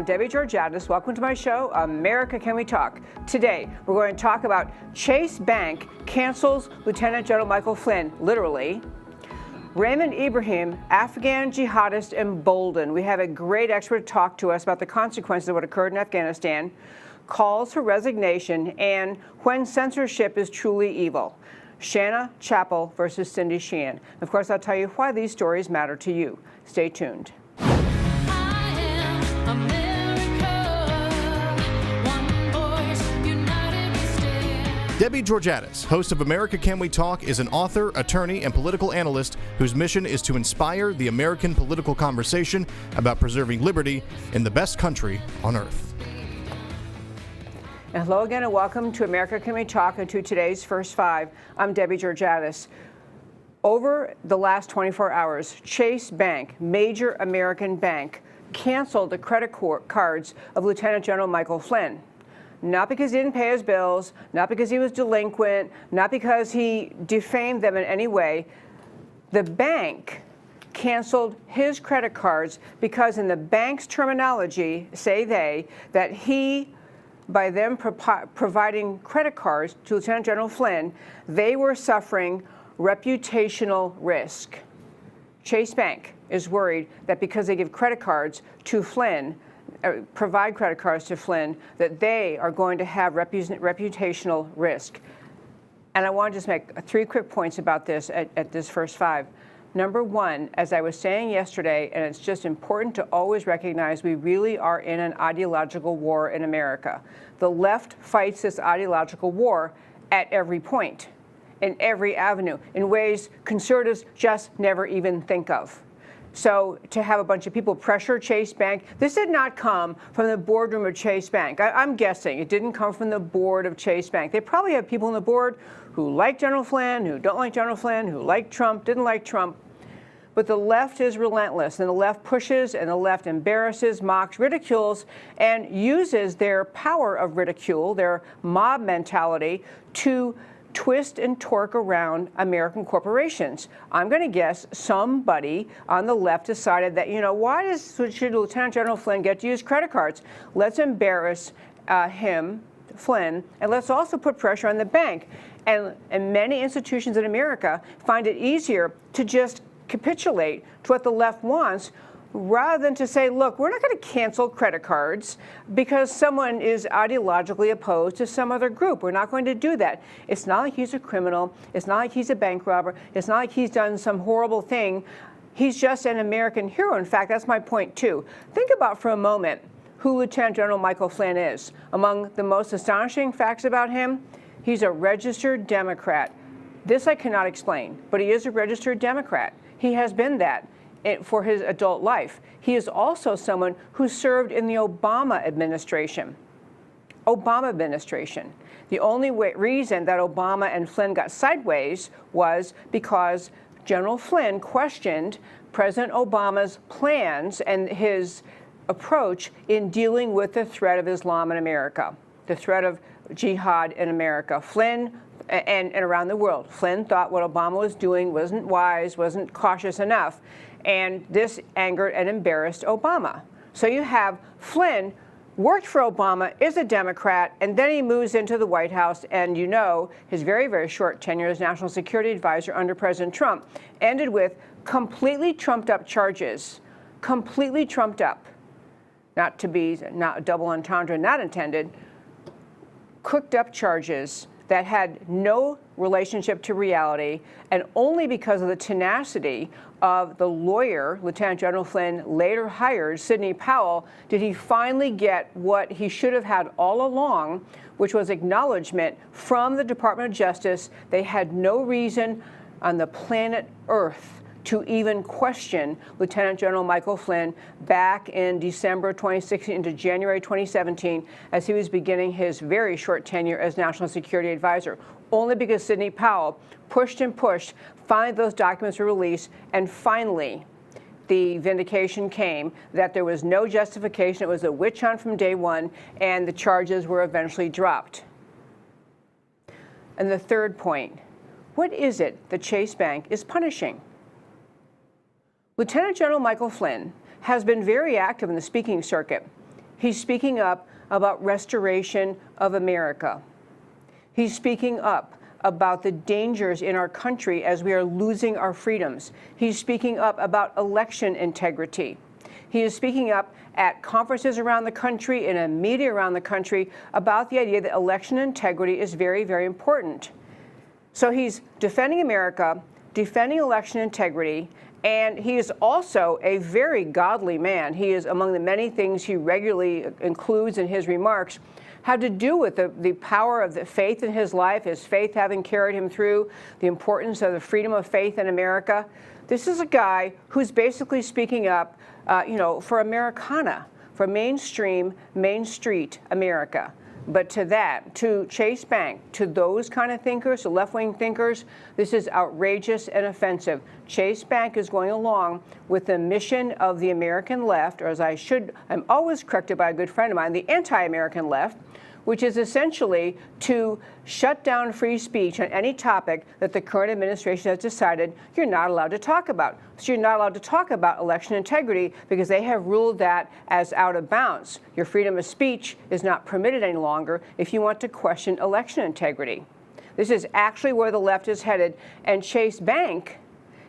I'm Debbie Georgatos. Welcome to my show, America Can We Talk? Today, we're going to talk about Chase Bank cancels Lieutenant General Michael Flynn, literally. Raymond Ibrahim, Afghan jihadist, emboldened. We have a great expert to talk to us about the consequences of what occurred in Afghanistan, calls for resignation, and when censorship is truly evil. Shana, Chappell versus Cindy Sheehan. Of course, I'll tell you why these stories matter to you. Stay tuned. Debbie Georgatos, host of America Can We Talk, is an author, attorney, and political analyst whose mission is to inspire the American political conversation about preserving liberty in the best country on earth. And hello again and welcome to America Can We Talk and to today's First Five. I'm Debbie Georgatos. Over the last 24 hours, Chase Bank, major American bank, canceled the credit cards of Lieutenant General Michael Flynn. Not because he didn't pay his bills, not because he was delinquent, not because he defamed them in any way. The bank canceled his credit cards because in the bank's terminology, say they, that he, by them providing credit cards to Lieutenant General Flynn, they were suffering reputational risk. Chase Bank is worried that because they give credit cards to Flynn, provide credit cards to Flynn, that they are going to have reputational risk. And I want to just make three quick points about this at this First Five. Number one, as I was saying yesterday, and it's just important to always recognize we really are in an ideological war in America. The left fights this ideological war at every point, in every avenue, in ways conservatives just never even think of. So to have a bunch of people pressure Chase Bank, this did not come from the boardroom of Chase Bank. I'm guessing it didn't come from the board of Chase Bank. They probably have people on the board who like General Flynn, who don't like General Flynn, who like Trump, didn't like Trump. But the left is relentless, and the left pushes, and the left embarrasses, mocks, ridicules, and uses their power of ridicule, their mob mentality, to twist and torque around American corporations. I'm going to guess somebody on the left decided that, why should Lieutenant General Flynn get to use credit cards? Let's embarrass him, Flynn, and let's also put pressure on the bank. And many institutions in America find it easier to just capitulate to what the left wants rather than to say, look, we're not going to cancel credit cards because someone is ideologically opposed to some other group. We're not going to do that. It's not like he's a criminal. It's not like he's a bank robber. It's not like he's done some horrible thing. He's just an American hero. In fact, that's my point, too. Think about for a moment who Lieutenant General Michael Flynn is. Among the most astonishing facts about him, he's a registered Democrat. This I cannot explain, but he is a registered Democrat. He has been that for his adult life. He is also someone who served in the Obama administration. The only reason that Obama and Flynn got sideways was because General Flynn questioned President Obama's plans and his approach in dealing with the threat of Islam in America, the threat of jihad in America. Flynn and around the world. Flynn thought what Obama was doing wasn't wise, wasn't cautious enough, and this angered and embarrassed Obama. So you have Flynn worked for Obama, is a Democrat, and then he moves into the White House, and his very, very short tenure as National Security Advisor under President Trump ended with completely trumped up charges, completely trumped up, not double entendre, not intended, cooked up charges that had no relationship to reality, and only because of the tenacity of the lawyer Lieutenant General Flynn later hired, Sidney Powell, did he finally get what he should have had all along, which was acknowledgement from the Department of Justice. They had no reason on the planet Earth to even question Lieutenant General Michael Flynn back in December 2016 into January 2017 as he was beginning his very short tenure as National Security Advisor, only because Sidney Powell pushed and pushed. Finally, those documents were released, and finally, the vindication came that there was no justification. It was a witch hunt from day one, and the charges were eventually dropped. And the third point, what is it that Chase Bank is punishing? Lieutenant General Michael Flynn has been very active in the speaking circuit. He's speaking up about restoration of America. He's speaking up about the dangers in our country as we are losing our freedoms. He's speaking up about election integrity. He is speaking up at conferences around the country and in media around the country about the idea that election integrity is very, very important. So he's defending America, defending election integrity, and he is also a very godly man. He is, among the many things he regularly includes in his remarks, have to do with the power of the faith in his life, his faith having carried him through, the importance of the freedom of faith in America. This is a guy who's basically speaking up, for Americana, for mainstream, Main Street America. But to Chase Bank, to those kind of thinkers, to left-wing thinkers, this is outrageous and offensive. Chase Bank is going along with the mission of the American left, or I'm always corrected by a good friend of mine, the anti-American left, which is essentially to shut down free speech on any topic that the current administration has decided you're not allowed to talk about. So you're not allowed to talk about election integrity because they have ruled that as out of bounds. Your freedom of speech is not permitted any longer if you want to question election integrity. This is actually where the left is headed, and Chase Bank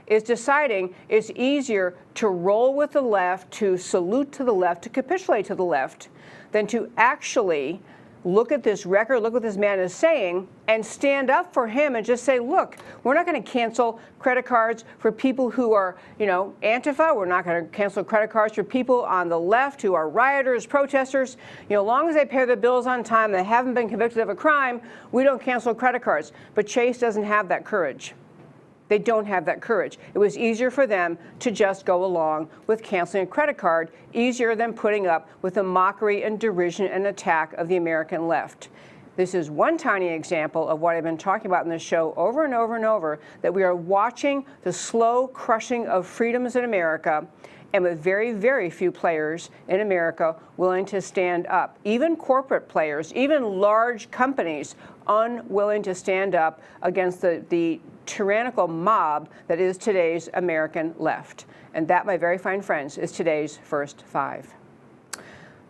is deciding it's easier to roll with the left, to salute to the left, to capitulate to the left, than to actually look at this record, look what this man is saying, and stand up for him and just say, look, we're not going to cancel credit cards for people who are, Antifa. We're not going to cancel credit cards for people on the left who are rioters, protesters. As long as they pay their bills on time, they haven't been convicted of a crime, we don't cancel credit cards. But Chase doesn't have that courage. They don't have that courage. It was easier for them to just go along with canceling a credit card, easier than putting up with the mockery and derision and attack of the American left. This is one tiny example of what I've been talking about in this show over and over and over, that we are watching the slow crushing of freedoms in America, and with very, very few players in America willing to stand up. Even corporate players, even large companies, unwilling to stand up against the tyrannical mob that is today's American left. And that, my very fine friends, is today's First Five.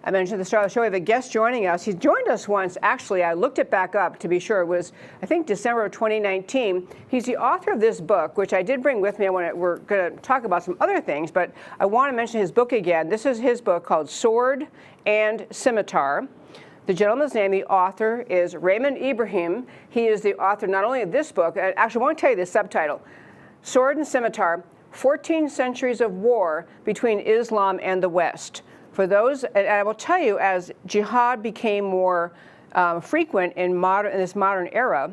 I mentioned at the start of the show, we have a guest joining us. He's joined us once, actually. I looked it back up to be sure. It was, I think, December of 2019. He's the author of this book, which I did bring with me. We're going to talk about some other things, but I want to mention his book again. This is his book called Sword and Scimitar. The gentleman's name, the author, is Raymond Ibrahim. He is the author not only of this book, actually I want to tell you the subtitle, Sword and Scimitar, 14 Centuries of War Between Islam and the West. For those, and I will tell you, as jihad became more frequent in this modern era,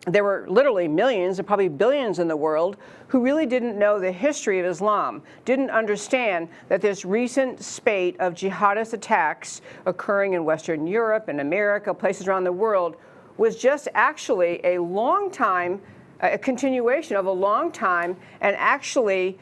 there were literally millions and probably billions in the world who really didn't know the history of Islam, didn't understand that this recent spate of jihadist attacks occurring in Western Europe and America, places around the world, was just actually a long time, a continuation of a long time and actually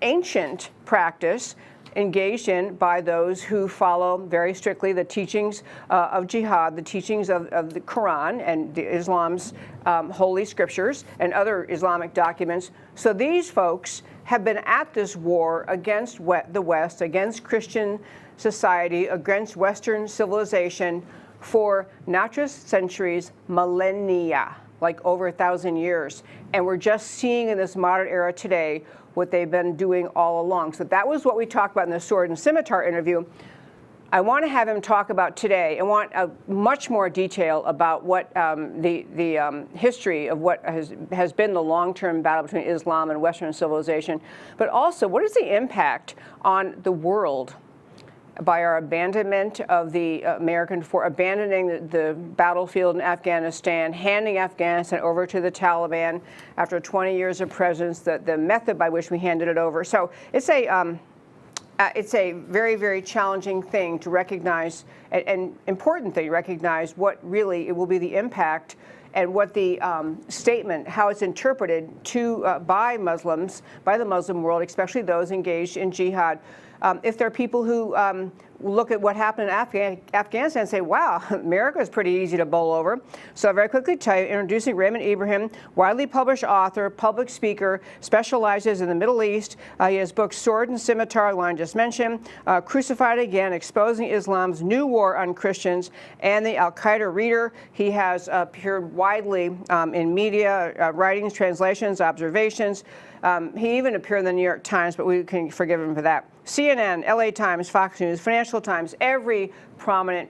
ancient practice engaged in by those who follow very strictly the teachings of jihad, the teachings of the Quran and Islam's holy scriptures and other Islamic documents. So these folks have been at this war against the West, against Christian society, against Western civilization for not just centuries, millennia, like over 1,000 years. And we're just seeing in this modern era today what they've been doing all along. So that was what we talked about in the Sword and Scimitar interview. I want to have him talk about today and want much more detail about what the history of what has been the long-term battle between Islam and Western civilization, but also what is the impact on the world by our abandonment of the abandoning the battlefield in Afghanistan, handing Afghanistan over to the Taliban after 20 years of presence, the method by which we handed it over. So it's a very, very challenging thing to recognize, and important thing to recognize what really it will be the impact and what the statement, how it's interpreted by Muslims, by the Muslim world, especially those engaged in jihad. if there are people who look at what happened in Afghanistan and say, wow, America is pretty easy to bowl over. So I'll very quickly tell you, introducing Raymond Ibrahim, widely published author, public speaker, specializes in the Middle East. He has books Sword and Scimitar, the one I just mentioned, Crucified Again, Exposing Islam's New War on Christians, and the Al-Qaeda Reader. He has appeared widely in media, writings, translations, observations. He even appeared in the New York Times, but we can forgive him for that. CNN, LA Times, Fox News, Financial Times, every prominent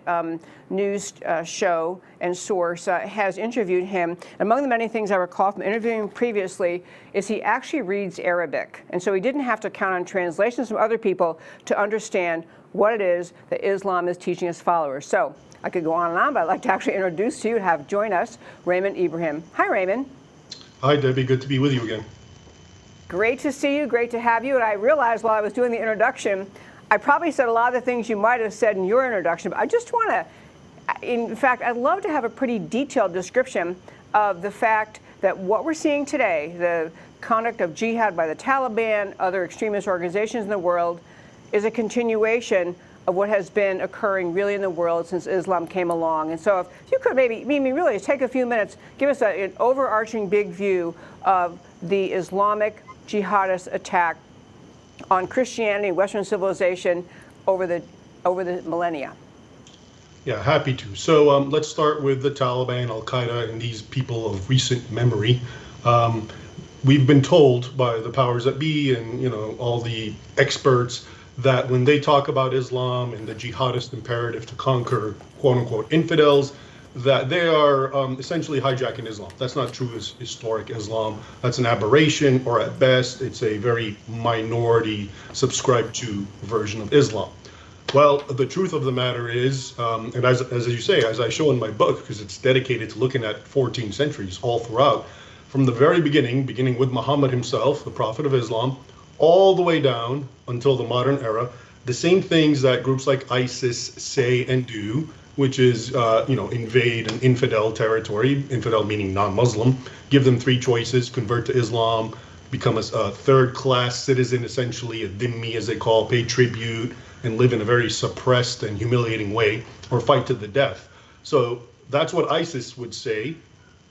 news show and source has interviewed him. Among the many things I recall from interviewing him previously is he actually reads Arabic. And so he didn't have to count on translations from other people to understand what it is that Islam is teaching its followers. So I could go on and on, but I'd like to actually introduce to you and have join us Raymond Ibrahim. Hi, Raymond. Hi, Debbie. Good to be with you again. Great to see you. Great to have you. And I realized while I was doing the introduction, I probably said a lot of the things you might have said in your introduction. But I just want to, in fact, I'd love to have a pretty detailed description of the fact that what we're seeing today, the conduct of jihad by the Taliban, other extremist organizations in the world, is a continuation of what has been occurring really in the world since Islam came along. And so if you could maybe really take a few minutes, give us an overarching big view of the Islamic jihadist attack on Christianity, Western civilization over the millennia. Yeah, happy to. So let's start with the Taliban, Al-Qaeda, and these people of recent memory. We've been told by the powers that be and all the experts that when they talk about Islam and the jihadist imperative to conquer quote-unquote infidels, that they are essentially hijacking Islam. That's not true as historic Islam. That's an aberration, or at best, it's a very minority subscribed to version of Islam. Well, the truth of the matter is, and as you say, as I show in my book, because it's dedicated to looking at 14 centuries all throughout, from the very beginning with Muhammad himself, the prophet of Islam, all the way down until the modern era, the same things that groups like ISIS say and do, which is, invade an infidel territory, infidel meaning non-Muslim, give them three choices: convert to Islam, become a third-class citizen, essentially a dhimmi as they call, pay tribute, and live in a very suppressed and humiliating way, or fight to the death. So that's what ISIS would say,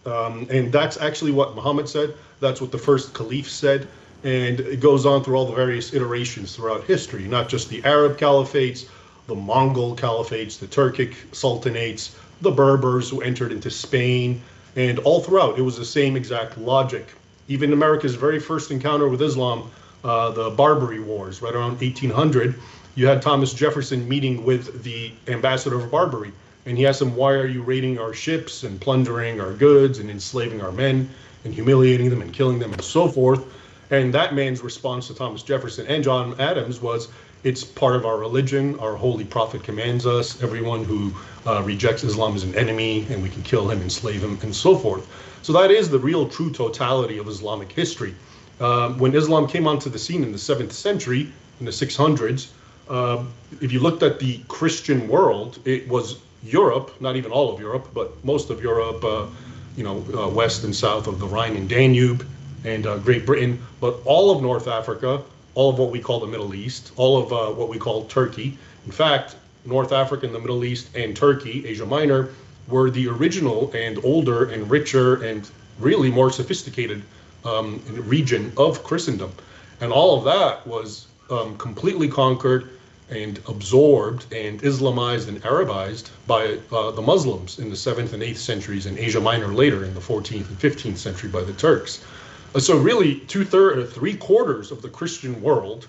and that's actually what Muhammad said. That's what the first caliph said, and it goes on through all the various iterations throughout history, not just the Arab caliphates, the Mongol caliphates, the Turkic sultanates, the Berbers who entered into Spain, and all throughout it was the same exact logic. Even America's very first encounter with Islam, the Barbary Wars, right around 1800, you had Thomas Jefferson meeting with the ambassador of Barbary, and he asked him, why are you raiding our ships and plundering our goods and enslaving our men and humiliating them and killing them and so forth? And that man's response to Thomas Jefferson and John Adams was, it's part of our religion. Our holy prophet commands us. Everyone who rejects Islam is an enemy, and we can kill him, enslave him, and so forth. So that is the real true totality of Islamic history. When Islam came onto the scene in the 7th century, in the 600s, if you looked at the Christian world, it was Europe, not even all of Europe, but most of Europe, west and south of the Rhine and Danube, and Great Britain, but all of North Africa, all of what we call the Middle East, all of what we call Turkey. In fact, North Africa and the Middle East and Turkey, Asia Minor, were the original and older and richer and really more sophisticated region of Christendom. And all of that was completely conquered and absorbed and Islamized and Arabized by the Muslims in the 7th and 8th centuries, and Asia Minor later in the 14th and 15th century by the Turks. So really, 2/3 or 3/4 of the Christian world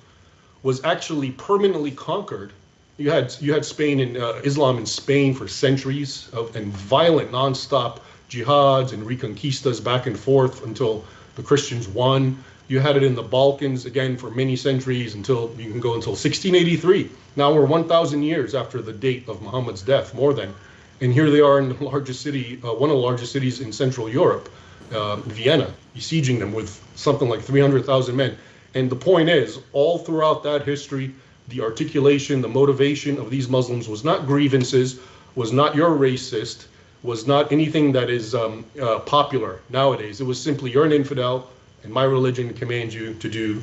was actually permanently conquered. You had Spain and Islam in Spain for centuries and violent nonstop jihads and reconquistas back and forth until the Christians won. You had it in the Balkans again for many centuries until 1683. Now we're 1,000 years after the date of Muhammad's death, more than, and here they are in the largest city, one of the largest cities in Central Europe. Vienna, besieging them with something like 300,000 men. And the point is, all throughout that history, the articulation, the motivation of these Muslims was not grievances, was not you're racist, was not anything that is popular nowadays. It was simply you're an infidel, and my religion commands you to do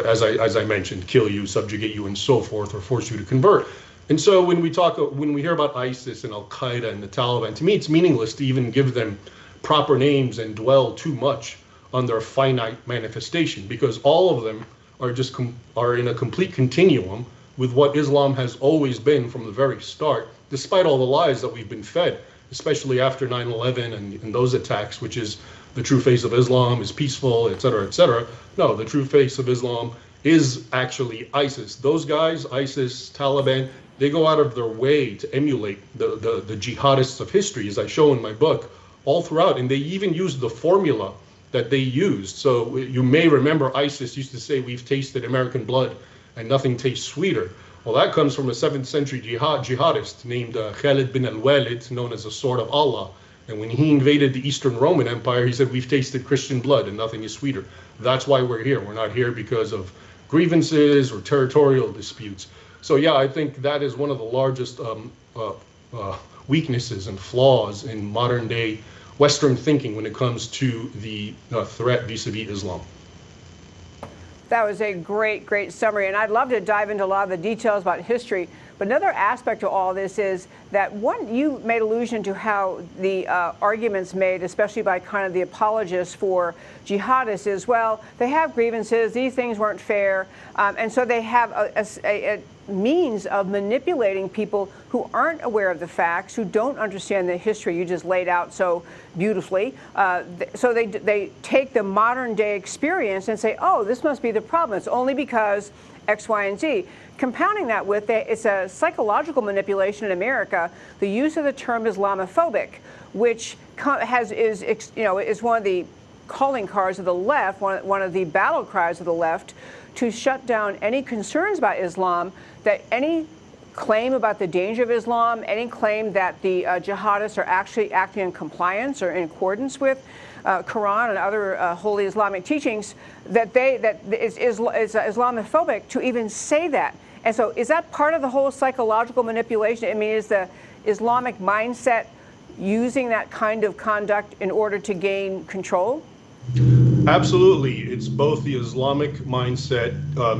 as I mentioned, kill you, subjugate you, and so forth, or force you to convert. And so when we hear about ISIS and Al Qaeda and the Taliban, to me it's meaningless to even give them proper names and dwell too much on their finite manifestation, because all of them are in a complete continuum with what Islam has always been from the very start, despite all the lies that we've been fed, especially after 9/11 and those attacks, which is the true face of Islam is peaceful, et cetera, et cetera. No, the true face of Islam is actually ISIS. Those guys, ISIS, Taliban, they go out of their way to emulate the jihadists of history, as I show in my book, all throughout. And they even used the formula that they used. So you may remember ISIS used to say, we've tasted American blood and nothing tastes sweeter. Well, that comes from a 7th century jihadist named Khalid bin al-Walid, known as the Sword of Allah. And when he invaded the Eastern Roman Empire, he said, we've tasted Christian blood and nothing is sweeter. That's why we're here. We're not here because of grievances or territorial disputes. So yeah, I think that is one of the largest weaknesses and flaws in modern day Western thinking when it comes to the threat vis-a-vis Islam. That was a great, great summary, and I'd love to dive into a lot of the details about history. But another aspect of all this is that you made allusion to how the arguments made, especially by kind of the apologists for jihadists, is, well, they have grievances, these things weren't fair, and so they have a means of manipulating people who aren't aware of the facts, who don't understand the history you just laid out so beautifully. So they take the modern day experience and say, oh, this must be the problem. It's only because X, Y, and Z. Compounding that with it's a psychological manipulation in America, the use of the term Islamophobic, which is one of the calling cards of the left, one of the battle cries of the left, to shut down any concerns about Islam, that any claim about the danger of Islam, any claim that the jihadists are actually acting in compliance or in accordance with Quran and other holy Islamic teachings, that is Islamophobic to even say that. And so is that part of the whole psychological manipulation? I mean, is the Islamic mindset using that kind of conduct in order to gain control? Absolutely. It's both the Islamic mindset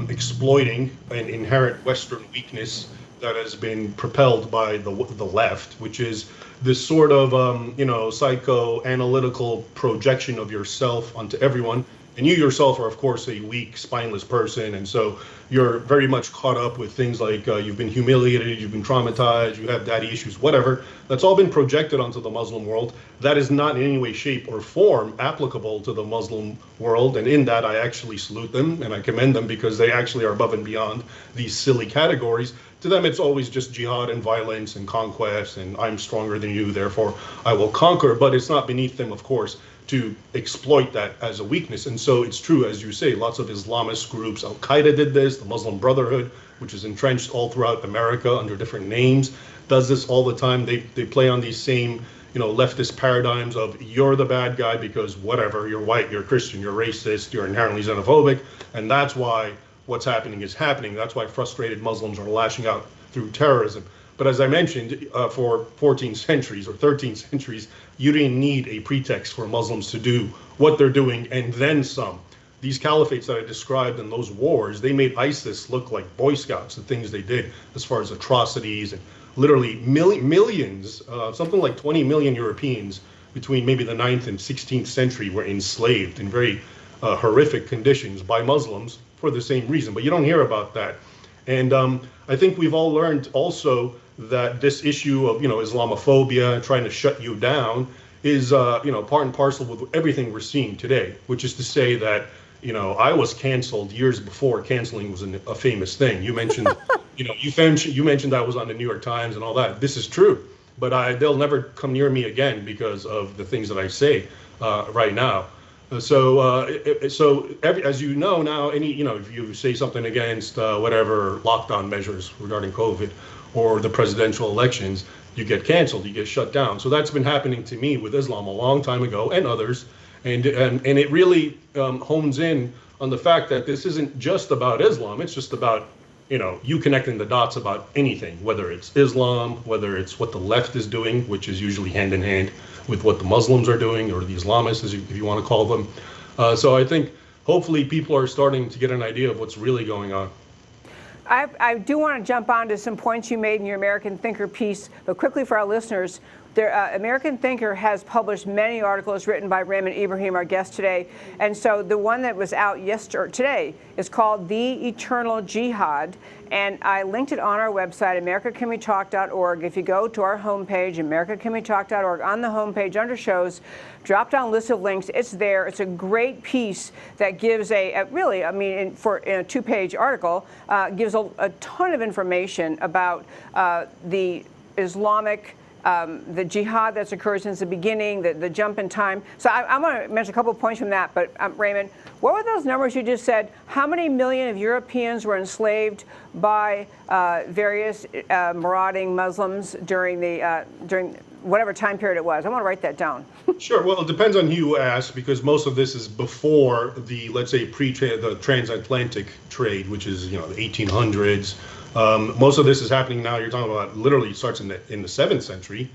exploiting an inherent Western weakness that has been propelled by the left, which is this sort of, psychoanalytical projection of yourself onto everyone. And you yourself are, of course, a weak, spineless person. And so you're very much caught up with things like you've been humiliated, you've been traumatized, you have daddy issues, whatever. That's all been projected onto the Muslim world. That is not in any way, shape, or form applicable to the Muslim world. And in that, I actually salute them and I commend them, because they actually are above and beyond these silly categories. To them, it's always just jihad and violence and conquest, and I'm stronger than you, therefore I will conquer. But it's not beneath them, of course, to exploit that as a weakness. And so it's true, as you say, lots of Islamist groups, Al Qaeda did this, the Muslim Brotherhood, which is entrenched all throughout America under different names, does this all the time. They play on these same leftist paradigms of you're the bad guy because whatever, you're white, you're Christian, you're racist, you're inherently xenophobic, and that's why what's happening is happening. That's why frustrated Muslims are lashing out through terrorism. But as I mentioned, for 14 centuries or 13 centuries, you didn't need a pretext for Muslims to do what they're doing and then some. These caliphates that I described in those wars, they made ISIS look like Boy Scouts, the things they did as far as atrocities, and literally millions, something like 20 million Europeans between maybe the 9th and 16th century were enslaved in very horrific conditions by Muslims for the same reason. But you don't hear about that. And I think we've all learned also that this issue of, Islamophobia, trying to shut you down, is, part and parcel with everything we're seeing today, which is to say that, I was canceled years before canceling was a famous thing. You mentioned, you mentioned I was on the New York Times and all that. This is true, but they'll never come near me again because of the things that I say right now. So as you know now, if you say something against whatever lockdown measures regarding COVID or the presidential elections, you get canceled, you get shut down. So that's been happening to me with Islam a long time ago, and others, and it really hones in on the fact that this isn't just about Islam. It's just about you connecting the dots about anything, whether it's Islam, whether it's what the left is doing, which is usually hand in hand with what the Muslims are doing, or the Islamists, if you want to call them. So I think hopefully people are starting to get an idea of what's really going on. I do want to jump on to some points you made in your American Thinker piece, but quickly for our listeners, American Thinker has published many articles written by Raymond Ibrahim, our guest today. And so the one that was out today is called The Eternal Jihad. And I linked it on our website, americacanwetalk.org. If you go to our homepage, americacanwetalk.org, on the homepage under shows, drop down list of links. It's there. It's a great piece that gives really, I mean, in a 2-page article, gives a ton of information about the Islamic the jihad that's occurred since the beginning, the jump in time. So I'm going to mention a couple of points from that. But Raymond, what were those numbers you just said? How many million of Europeans were enslaved by various marauding Muslims during whatever time period it was? I want to write that down. Sure. Well, it depends on who you ask, because most of this is before the, let's say, the transatlantic trade, which is, the 1800s. Most of this is happening now. You're talking about literally starts in the 7th century,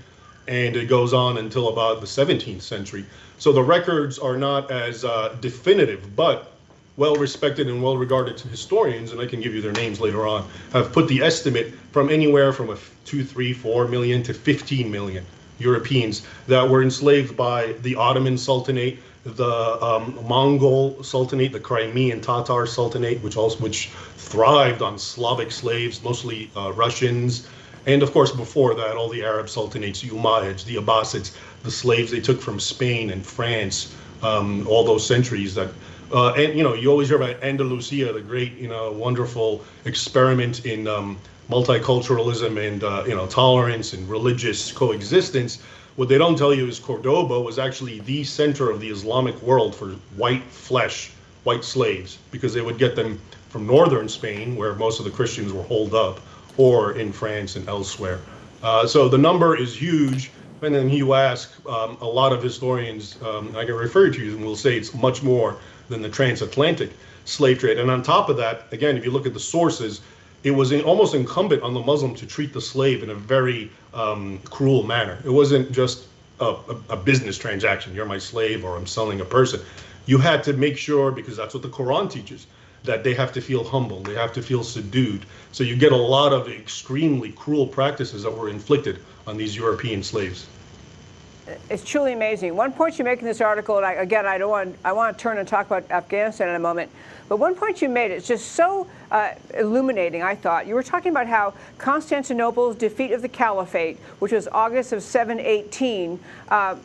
and it goes on until about the 17th century. So the records are not as definitive, but well respected and well regarded historians, and I can give you their names later on, have put the estimate from anywhere from 2, 3, 4 million to 15 million Europeans that were enslaved by the Ottoman Sultanate, the Mongol Sultanate, the Crimean Tatar Sultanate, which thrived on Slavic slaves, mostly Russians, and of course before that all the Arab sultanates, the Umayyads, the Abbasids, the slaves they took from Spain and France, all those centuries that, and you always hear about Andalusia, the great wonderful experiment in multiculturalism and tolerance and religious coexistence. What they don't tell you is Cordoba was actually the center of the Islamic world for white slaves, because they would get them from northern Spain, where most of the Christians were holed up, or in France and elsewhere. So the number is huge. And then you ask a lot of historians, I can refer to you, and will say it's much more than the transatlantic slave trade. And on top of that, again, if you look at the sources, it was almost incumbent on the Muslim to treat the slave in a very cruel manner. It wasn't just a business transaction. You're my slave, or I'm selling a person. You had to make sure, because that's what the Quran teaches, that they have to feel humble, they have to feel subdued. So you get a lot of extremely cruel practices that were inflicted on these European slaves. It's truly amazing. One point you make in this article, and I want to turn and talk about Afghanistan in a moment, but one point you made, it's just so illuminating, I thought. You were talking about how Constantinople's defeat of the Caliphate, which was August of 718, I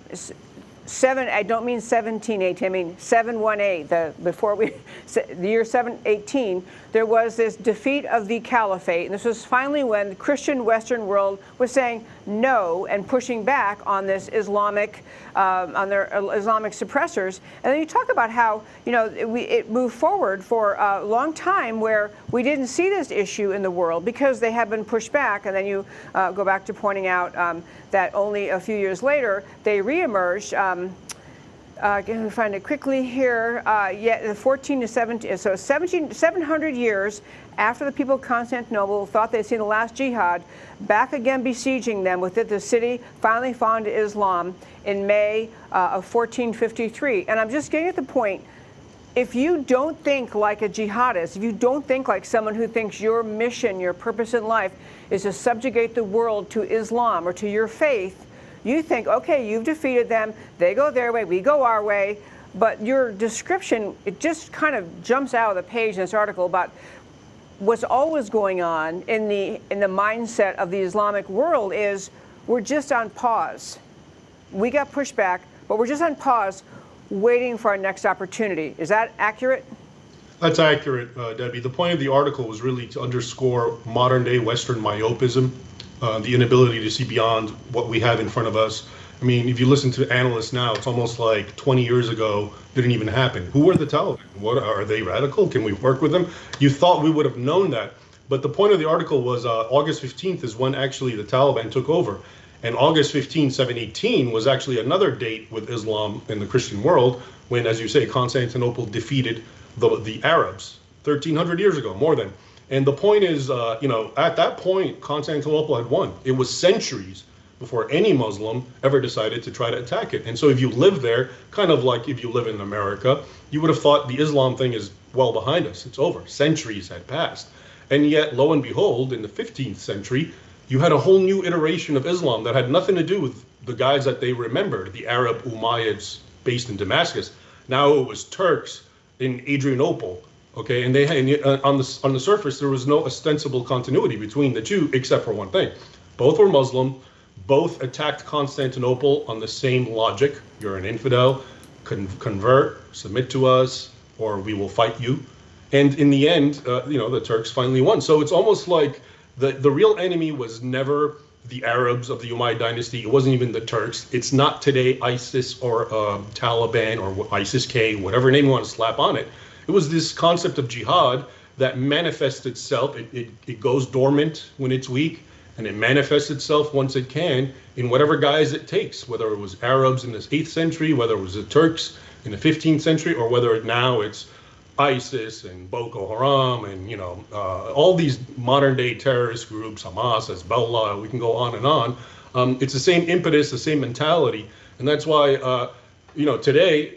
don't mean 1718, I mean 718, the year 718, there was this defeat of the Caliphate. And this was finally when the Christian Western world was saying no and pushing back on this Islamic, on their Islamic suppressors. And then you talk about how, it moved forward for a long time where we didn't see this issue in the world because they had been pushed back. And then you go back to pointing out that only a few years later they reemerged. Can we find it quickly here? The 14 to 17, so 700 years after the people of Constantinople thought they'd seen the last jihad, back again besieging them with it, the city finally found Islam in May of 1453. And I'm just getting at the point, if you don't think like a jihadist, if you don't think like someone who thinks your mission, your purpose in life is to subjugate the world to Islam or to your faith, you think, okay, you've defeated them, they go their way, we go our way, but your description, it just kind of jumps out of the page in this article about what's always going on in the mindset of the Islamic world is we're just on pause. We got pushed back, but we're just on pause waiting for our next opportunity. Is that accurate? That's accurate, Debbie. The point of the article was really to underscore modern day Western myopism. The inability to see beyond what we have in front of us. I mean, if you listen to analysts now, it's almost like 20 years ago didn't even happen. Who are the Taliban? What are they, radical? Can we work with them? You thought we would have known that. But the point of the article was August 15th is when actually the Taliban took over. And August 15, 718 was actually another date with Islam in the Christian world when, as you say, Constantinople defeated the Arabs 1,300 years ago, more than. And the point is, at that point, Constantinople had won. It was centuries before any Muslim ever decided to try to attack it. And so if you live there, kind of like if you live in America, you would have thought the Islam thing is well behind us. It's over. Centuries had passed. And yet, lo and behold, in the 15th century, you had a whole new iteration of Islam that had nothing to do with the guys that they remembered, the Arab Umayyads based in Damascus. Now it was Turks in Adrianople. Okay, and they had, on the surface, there was no ostensible continuity between the two, except for one thing. Both were Muslim. Both attacked Constantinople on the same logic. You're an infidel, convert, submit to us, or we will fight you. And in the end, the Turks finally won. So it's almost like the real enemy was never the Arabs of the Umayyad dynasty. It wasn't even the Turks. It's not today ISIS or Taliban or ISIS-K, whatever name you want to slap on it. It was this concept of jihad that manifests itself. It goes dormant when it's weak, and it manifests itself once it can in whatever guise it takes, whether it was Arabs in the 8th century, whether it was the Turks in the 15th century, or whether now it's ISIS and Boko Haram and, all these modern day terrorist groups, Hamas, Hezbollah, we can go on and on. It's the same impetus, the same mentality. And that's why, today,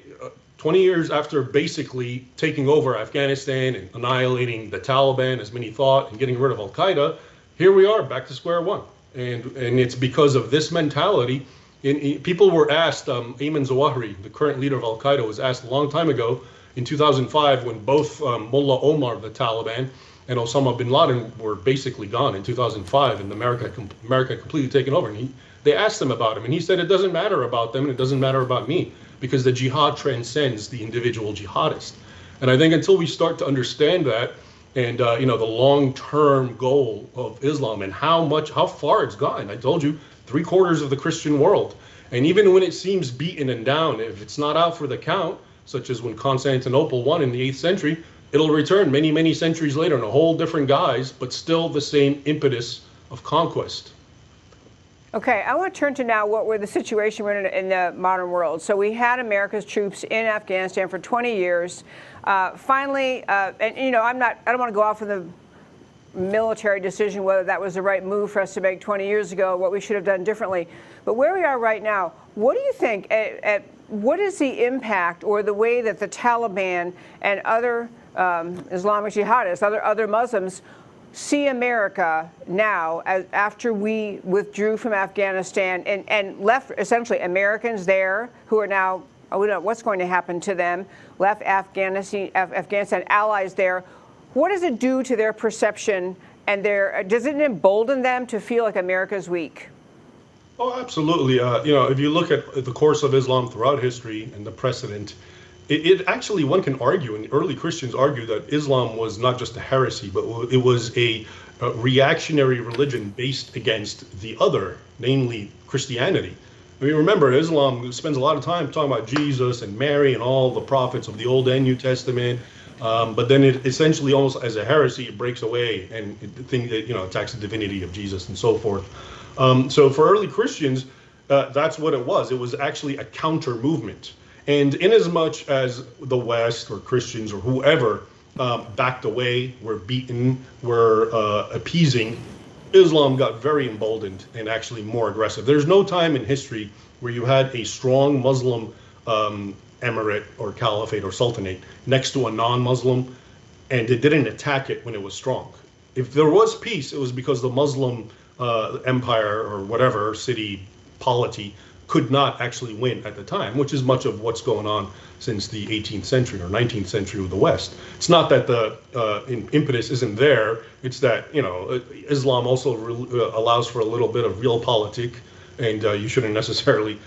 20 years after basically taking over Afghanistan and annihilating the Taliban, as many thought, and getting rid of Al-Qaeda, here we are back to square one. And it's because of this mentality. People were asked, Ayman Zawahiri, the current leader of Al-Qaeda, was asked a long time ago in 2005 when both Mullah Omar of the Taliban and Osama bin Laden were basically gone in 2005 and America completely taken over. And they asked him about him, and he said, it doesn't matter about them and it doesn't matter about me, because the jihad transcends the individual jihadist. And I think until we start to understand that, and the long-term goal of Islam and how far it's gone. I told you, 3/4 of the Christian world. And even when it seems beaten and down, if it's not out for the count, such as when Constantinople won in the 8th century, it'll return many, many centuries later in a whole different guise, but still the same impetus of conquest. Okay, I want to turn to now what were the situation we're in the modern world. So we had America's troops in Afghanistan for 20 years. Finally, and I don't want to go off with a military decision whether that was the right move for us to make 20 years ago, what we should have done differently. But where we are right now, what do you think? What is the impact or the way that the Taliban and other Islamic jihadists, other Muslims, see America now after we withdrew from Afghanistan and left essentially Americans there who are now, we don't know what's going to happen to them, left Afghanistan allies there. What does it do to their perception and does it embolden them to feel like America's weak? Oh, absolutely. If you look at the course of Islam throughout history and the precedent, it actually, one can argue, and early Christians argue, that Islam was not just a heresy, but it was a reactionary religion based against the other, namely Christianity. I mean, remember, Islam spends a lot of time talking about Jesus and Mary and all the prophets of the Old and New Testament, but then it essentially, almost as a heresy, it breaks away and attacks the divinity of Jesus and so forth. So for early Christians, that's what it was. It was actually a counter movement. And inasmuch as the West or Christians or whoever backed away, were beaten, were appeasing, Islam got very emboldened and actually more aggressive. There's no time in history where you had a strong Muslim emirate or caliphate or sultanate next to a non-Muslim and it didn't attack it when it was strong. If there was peace, it was because the Muslim empire or whatever city polity could not actually win at the time, which is much of what's going on since the 18th century or 19th century with the West. It's not that the impetus isn't there. It's that, Islam also allows for a little bit of realpolitik, and you shouldn't necessarily,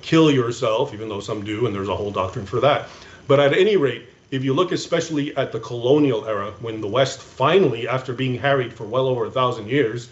kill yourself, even though some do, and there's a whole doctrine for that. But at any rate, if you look especially at the colonial era, when the West finally, after being harried for well over 1,000 years,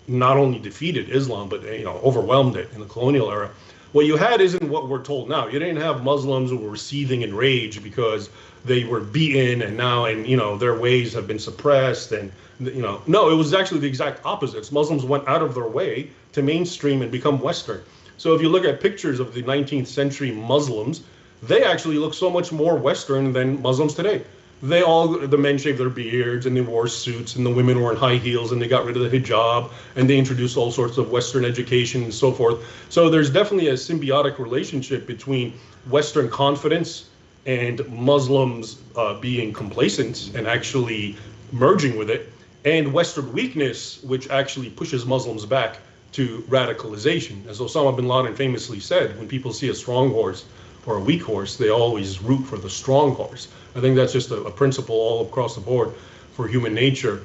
not only defeated Islam, but overwhelmed it in the colonial era. What you had isn't what we're told now. You didn't have Muslims who were seething in rage because they were beaten and now their ways have been suppressed and no, it was actually the exact opposite. Muslims went out of their way to mainstream and become Western. So if you look at pictures of the 19th century Muslims, they actually look so much more Western than Muslims today. the men shaved their beards and they wore suits and the women wore in high heels and they got rid of the hijab and they introduced all sorts of Western education and so forth. So there's definitely a symbiotic relationship between Western confidence and Muslims being complacent and actually merging with it, and Western weakness, which actually pushes Muslims back to radicalization. As Osama bin Laden famously said, when people see a strong horse or a weak horse, they always root for the strong horse. I think that's just a principle all across the board for human nature.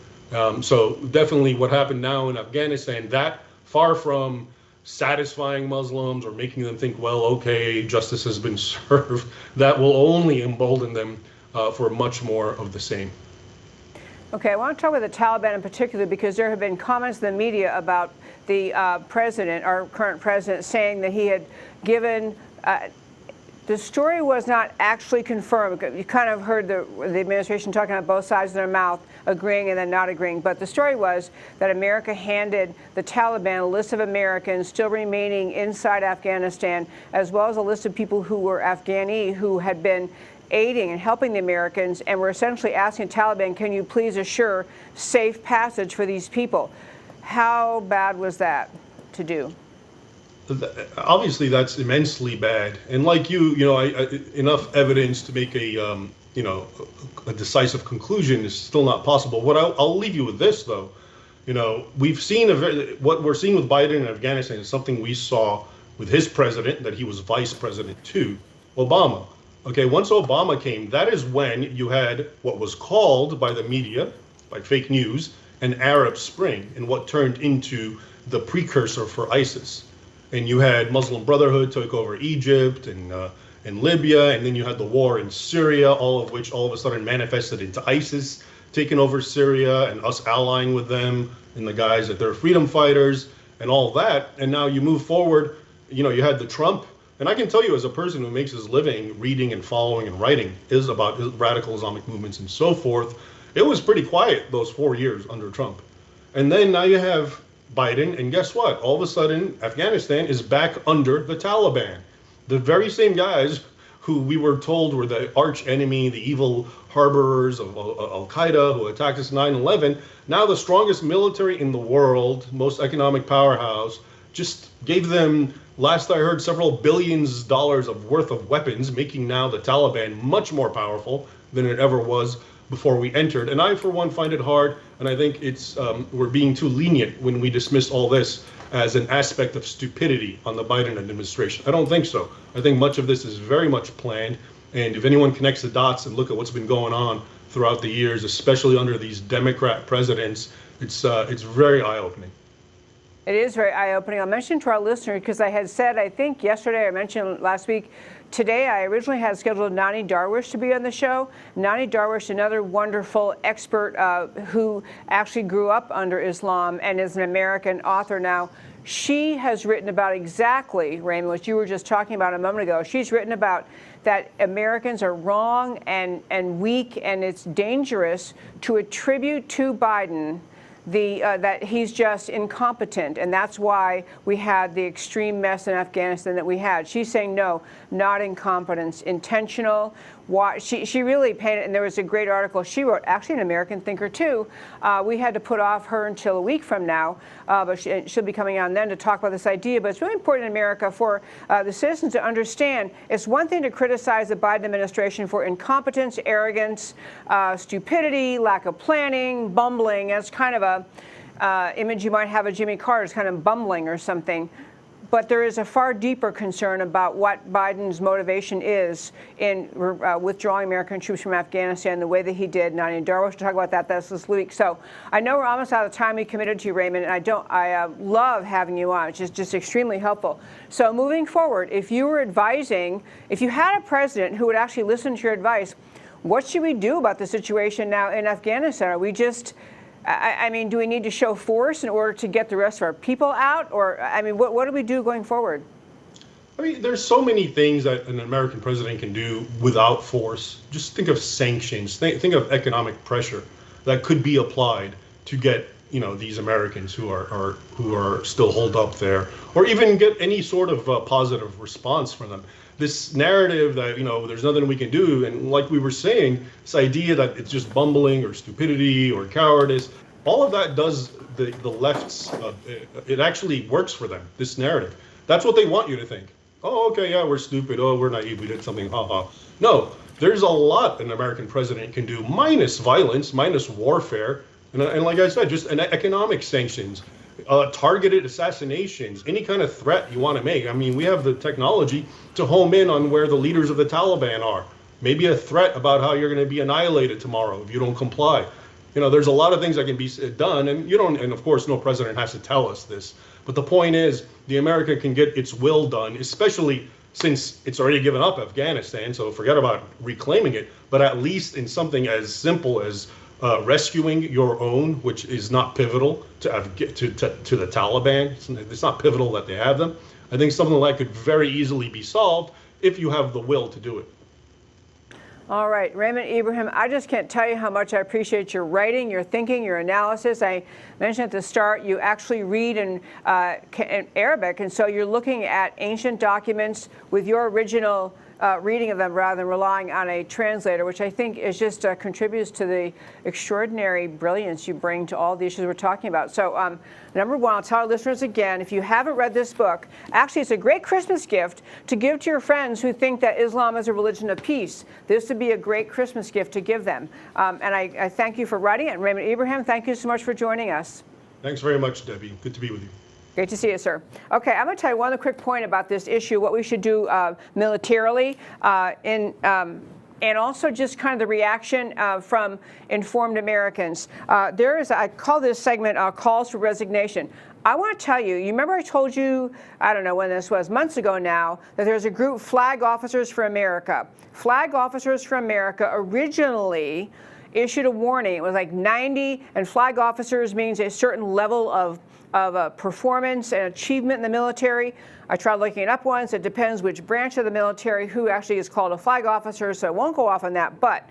So definitely what happened now in Afghanistan, that far from satisfying Muslims or making them think, well, okay, justice has been served, that will only embolden them for much more of the same. Okay, I want to talk about the Taliban in particular because there have been comments in the media about the president, our current president, saying that he had given the story was not actually confirmed. You kind of heard the administration talking about both sides of their mouth, agreeing and then not agreeing. But the story was that America handed the Taliban a list of Americans still remaining inside Afghanistan, as well as a list of people who were Afghani who had been aiding and helping the Americans, and were essentially asking the Taliban, can you please assure safe passage for these people? How bad was that to do? Obviously, that's immensely bad. And like you know, enough evidence to make a decisive conclusion is still not possible. What I'll leave you with this, though. You know, we've seen what we're seeing with Biden in Afghanistan is something we saw with his president, that he was vice president to, Obama. Okay, once Obama came, that is when you had what was called by the media, by fake news, an Arab Spring, and what turned into the precursor for ISIS. And you had Muslim Brotherhood took over Egypt and Libya, and then you had the war in Syria, all of which all of a sudden manifested into ISIS taking over Syria and us allying with them in the guise that they're freedom fighters and all that. And now you move forward, you know, you had the Trump. And I can tell you, as a person who makes his living reading and following and writing is about radical Islamic movements and so forth, it was pretty quiet those 4 years under Trump. And then now you have Biden, and guess what? All of a sudden, Afghanistan is back under the Taliban. The very same guys who we were told were the arch enemy, the evil harborers of Al-Qaeda who attacked us 9/11, now the strongest military in the world, most economic powerhouse, just gave them, last I heard, several billions dollars of worth of weapons, making now the Taliban much more powerful than it ever was before we entered. And I, for one, find it hard, and I think it's we're being too lenient when we dismiss all this as an aspect of stupidity on the Biden administration. I don't think so. I think much of this is very much planned, and if anyone connects the dots and look at what's been going on throughout the years, especially under these Democrat presidents, it's very eye-opening. It is very eye-opening. I'll mention to our listeners, because I had said, I think yesterday, I mentioned last week, today I originally had scheduled Nani Darwish to be on the show. Nani Darwish, another wonderful expert who actually grew up under Islam and is an American author now. She has written about exactly, Raymond, what you were just talking about a moment ago. She's written about that Americans are wrong and weak, and it's dangerous to attribute to Biden that he's just incompetent, and that's why we had the extreme mess in Afghanistan that we had. She's saying no, not incompetence, intentional. Why she really painted, and there was a great article she wrote, actually an American thinker too. We had to put off her until a week from now, but she'll be coming on then to talk about this idea. But it's really important in America for the citizens to understand it's one thing to criticize the Biden administration for incompetence, arrogance, stupidity, lack of planning, bumbling. That's kind of a image you might have of Jimmy Carter, is kind of bumbling or something. But there is a far deeper concern about what Biden's motivation is in withdrawing American troops from Afghanistan the way that he did. Nani Darwish will talk about that this week. So I know we're almost out of time we committed to you, Raymond, and I love having you on. It's just extremely helpful. So moving forward, if you were advising, if you had a president who would actually listen to your advice, what should we do about the situation now in Afghanistan? Are we just I mean, do we need to show force in order to get the rest of our people out? Or, I mean, what do we do going forward? I mean, there's so many things that an American president can do without force. Just think of sanctions. Think of economic pressure that could be applied to get these Americans who are still holed up there, or even get any sort of positive response from them. This narrative that there's nothing we can do, and like we were saying, this idea that it's just bumbling or stupidity or cowardice, all of that does the left's it actually works for them. This narrative, that's what they want you to think. Oh, okay, yeah, we're stupid. Oh, we're naive. We did something. Ha. No, there's a lot an American president can do, minus violence, minus warfare. And like I said, just an economic sanctions, targeted assassinations, any kind of threat you want to make. I mean, we have the technology to home in on where the leaders of the Taliban are. Maybe a threat about how you're going to be annihilated tomorrow if you don't comply. There's a lot of things that can be done, and and of course, no president has to tell us this. But the point is, the America can get its will done, especially since it's already given up Afghanistan. So forget about reclaiming it, but at least in something as simple as rescuing your own, which is not pivotal to the Taliban. It's not pivotal that they have them. I think something like that could very easily be solved if you have the will to do it. All right, Raymond Ibrahim, I just can't tell you how much I appreciate your writing, your thinking, your analysis. I mentioned at the start you actually read in Arabic, and so you're looking at ancient documents with your original reading of them rather than relying on a translator, which I think is just contributes to the extraordinary brilliance you bring to all the issues we're talking about. So number one, I'll tell our listeners again, if you haven't read this book, actually it's a great Christmas gift to give to your friends who think that Islam is a religion of peace. This would be a great Christmas gift to give them. And I thank you for writing it. And Raymond Ibrahim, thank you so much for joining us. Thanks very much, Debbie. Good to be with you. Great to see you, sir. Okay, I'm going to tell you one other quick point about this issue, what we should do militarily, and also just kind of the reaction from informed Americans. I call this segment Calls for Resignation. I want to tell you, you remember I told you, I don't know when this was, months ago now, that there's a group, Flag Officers for America. Flag Officers for America originally issued a warning. It was like 90, and flag officers means a certain level of performance and achievement in the military. I tried looking it up once. It depends which branch of the military, who actually is called a flag officer, so I won't go off on that. But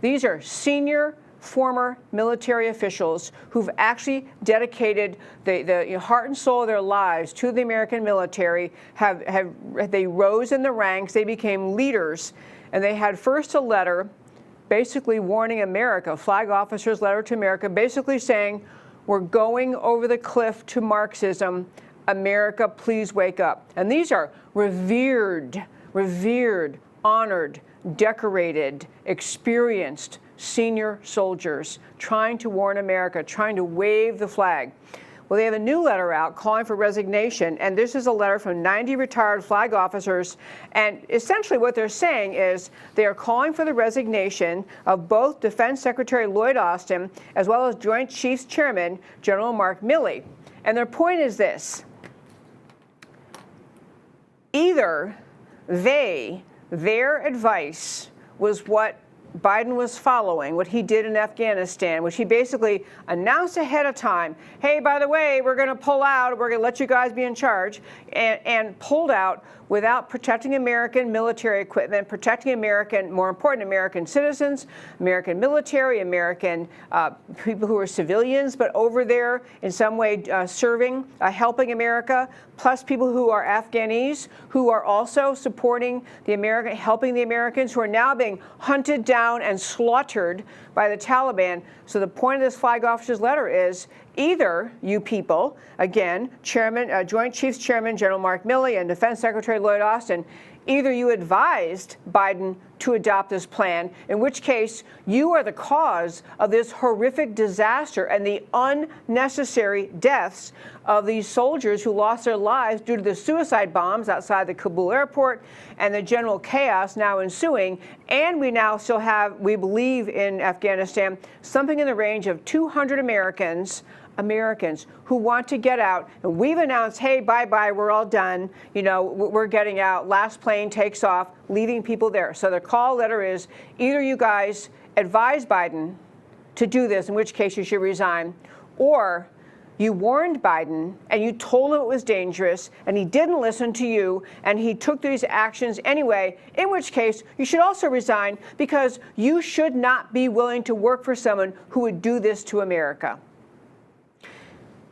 these are senior former military officials who've actually dedicated the heart and soul of their lives to the American military. They rose in the ranks. They became leaders. And they had first a letter basically warning America, flag officers' letter to America, basically saying, we're going over the cliff to Marxism. America, please wake up. And these are revered, honored, decorated, experienced senior soldiers trying to warn America, trying to wave the flag. Well, they have a new letter out calling for resignation, and this is a letter from 90 retired flag officers, and essentially what they're saying is they are calling for the resignation of both Defense Secretary Lloyd Austin as well as Joint Chiefs Chairman General Mark Milley. And their point is this: either their advice was what Biden was following, what he did in Afghanistan, which he basically announced ahead of time, hey, by the way, we're going to pull out, we're going to let you guys be in charge, and pulled out without protecting American military equipment, protecting American, more important, American citizens, American military, American people who are civilians, but over there in some way serving, helping America, plus people who are Afghanis, who are also supporting the American, helping the Americans who are now being hunted down and slaughtered by the Taliban. So the point of this flag officer's letter is either you people, again, Chairman, Joint Chiefs Chairman General Mark Milley and Defense Secretary Lloyd Austin, either you advised Biden to adopt this plan, in which case you are the cause of this horrific disaster and the unnecessary deaths of these soldiers who lost their lives due to the suicide bombs outside the Kabul airport and the general chaos now ensuing. And we now still have, we believe in Afghanistan, something in the range of 200 Americans who want to get out. And we've announced, hey, bye-bye, we're all done. You know, we're getting out. Last plane takes off, leaving people there. So the call letter is either you guys advise Biden to do this, in which case you should resign, or you warned Biden and you told him it was dangerous and he didn't listen to you and he took these actions anyway, in which case you should also resign, because you should not be willing to work for someone who would do this to America.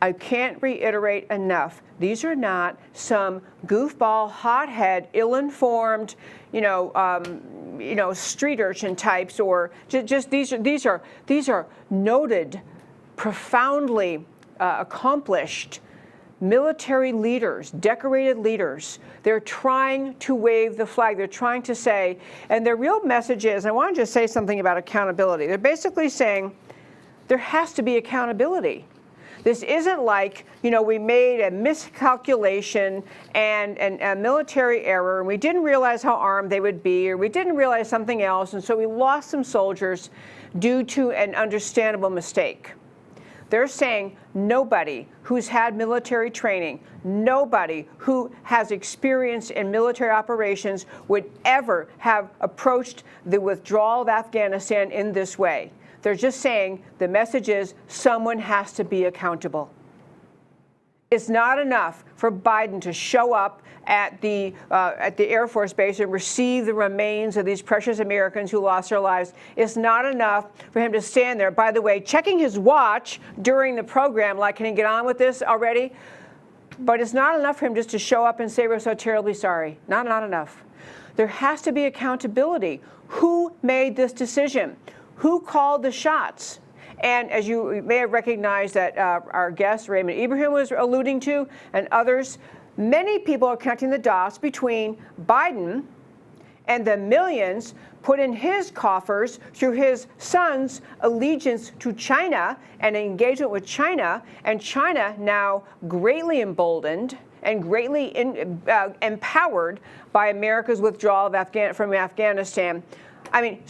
I can't reiterate enough. These are not some goofball, hothead, ill-informed, street urchin types, or just these are noted, profoundly accomplished military leaders, decorated leaders. They're trying to wave the flag. They're trying to say, and their real message is, I want to just say something about accountability. They're basically saying there has to be accountability. This isn't like, we made a miscalculation and a military error, and we didn't realize how armed they would be, or we didn't realize something else, and so we lost some soldiers due to an understandable mistake. They're saying nobody who's had military training, nobody who has experience in military operations would ever have approached the withdrawal of Afghanistan in this way. They're just saying the message is someone has to be accountable. It's not enough for Biden to show up at the Air Force Base and receive the remains of these precious Americans who lost their lives. It's not enough for him to stand there, by the way, checking his watch during the program, like, can he get on with this already? But it's not enough for him just to show up and say, we're so terribly sorry. Not enough. There has to be accountability. Who made this decision? Who called the shots? And as you may have recognized that our guest, Raymond Ibrahim, was alluding to, and others, many people are connecting the dots between Biden and the millions put in his coffers through his son's allegiance to China and engagement with China, and China now greatly emboldened and greatly empowered by America's withdrawal from Afghanistan. I mean,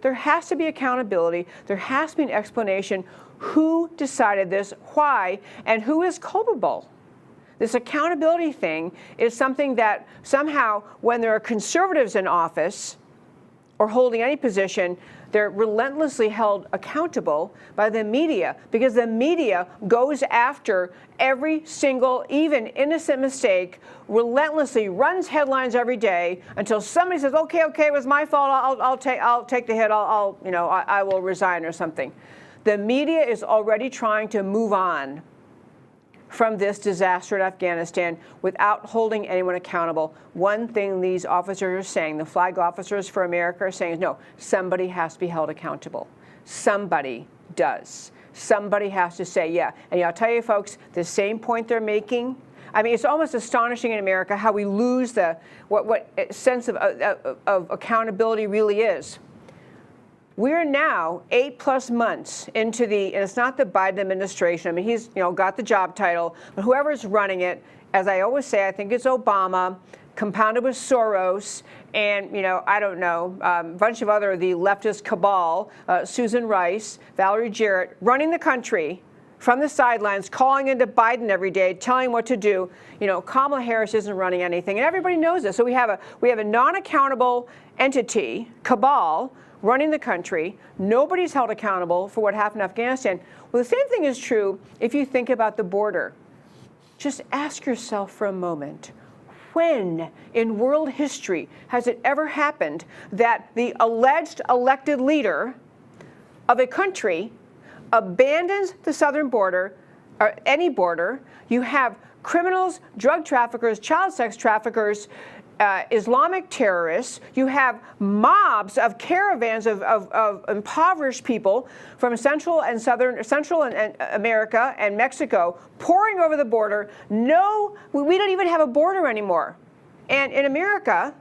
there has to be accountability. There has to be an explanation. Who decided this, why, and who is culpable? This accountability thing is something that somehow, when there are conservatives in office or holding any position, they're relentlessly held accountable by the media, because the media goes after every single, even innocent mistake, relentlessly runs headlines every day until somebody says, okay, it was my fault. I'll take the hit. I will resign or something. The media is already trying to move on from this disaster in Afghanistan without holding anyone accountable. One thing these officers are saying, the flag officers for America are saying, is no, somebody has to be held accountable. Somebody does. Somebody has to say, yeah. And I'll tell you, folks, the same point they're making, I mean, it's almost astonishing in America how we lose what sense of accountability really is. We're now 8+ months into and it's not the Biden administration. I mean, he's got the job title, but whoever's running it, as I always say, I think it's Obama, compounded with Soros, and I don't know, a bunch of the leftist cabal, Susan Rice, Valerie Jarrett, running the country from the sidelines, calling into Biden every day, telling him what to do. Kamala Harris isn't running anything, and everybody knows this. So we have a non-accountable entity, cabal, running the country. Nobody's held accountable for what happened in Afghanistan. Well, the same thing is true if you think about the border. Just ask yourself for a moment, when in world history has it ever happened that the alleged elected leader of a country abandons the southern border, or any border? You have criminals, drug traffickers, child sex traffickers, Islamic terrorists. You have mobs of caravans of impoverished people from Central and America and Mexico pouring over the border. No, we don't even have a border anymore. And in America,